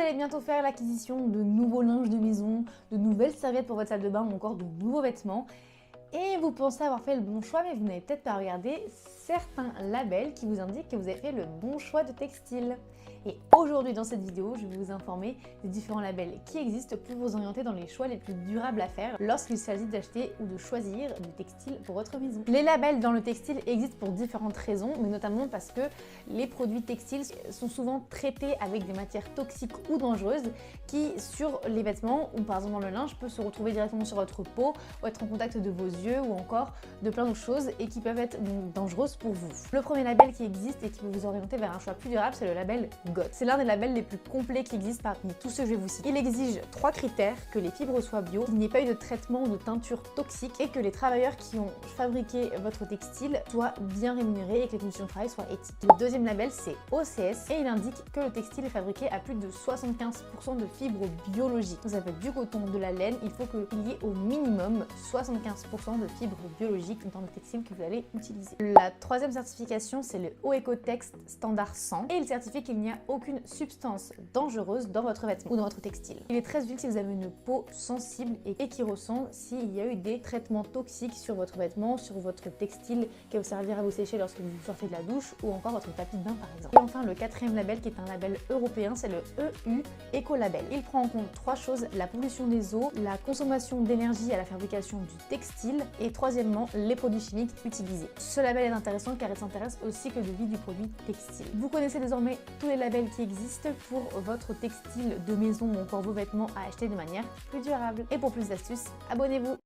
allez bientôt faire l'acquisition de nouveaux linges de maison, de nouvelles serviettes pour votre salle de bain ou encore de nouveaux vêtements. Et vous pensez avoir fait le bon choix, mais vous n'avez peut-être pas regardé certains labels qui vous indiquent que vous avez fait le bon choix de textile. Et aujourd'hui dans cette vidéo, je vais vous informer des différents labels qui existent pour vous orienter dans les choix les plus durables à faire lorsqu'il s'agit d'acheter ou de choisir du textile pour votre maison. Les labels dans le textile existent pour différentes raisons, mais notamment parce que les produits textiles sont souvent traités avec des matières toxiques ou dangereuses qui, sur les vêtements ou par exemple dans le linge, peuvent se retrouver directement sur votre peau ou être en contact de vos yeux ou encore de plein d'autres choses et qui peuvent être donc dangereuses pour vous. Le premier label qui existe et qui peut vous orienter vers un choix plus durable, c'est le label GOTS. C'est l'un des labels les plus complets qui existent parmi tous ceux que je vais vous citer. Il exige 3 critères: que les fibres soient bio, qu'il n'y ait pas eu de traitement ou de teinture toxique et que les travailleurs qui ont fabriqué votre textile soient bien rémunérés et que les conditions de travail soient éthiques. Le deuxième label, c'est OCS et il indique que le textile est fabriqué à plus de 75% de fibres biologiques. Ça peut être du coton, de la laine, il faut qu'il y ait au minimum 75% de fibres biologiques dans le textile que vous allez utiliser. La troisième certification, c'est le Oecotex Standard 100 et il certifie qu'il n'y a aucune substance dangereuse dans votre vêtement ou dans votre textile. Il est très utile si vous avez une peau sensible et qui ressent s'il y a eu des traitements toxiques sur votre vêtement, sur votre textile qui va vous servir à vous sécher lorsque vous sortez de la douche ou encore votre tapis de bain par exemple. Et enfin le quatrième label qui est un label européen, c'est le EU Ecolabel. Il prend en compte 3 choses: la pollution des eaux, la consommation d'énergie à la fabrication du textile et troisièmement les produits chimiques utilisés. Ce label est intéressant car il s'intéresse au cycle de vie du produit textile. Vous connaissez désormais tous les labels qui existent pour votre textile de maison ou encore vos vêtements à acheter de manière plus durable. Et pour plus d'astuces, abonnez-vous!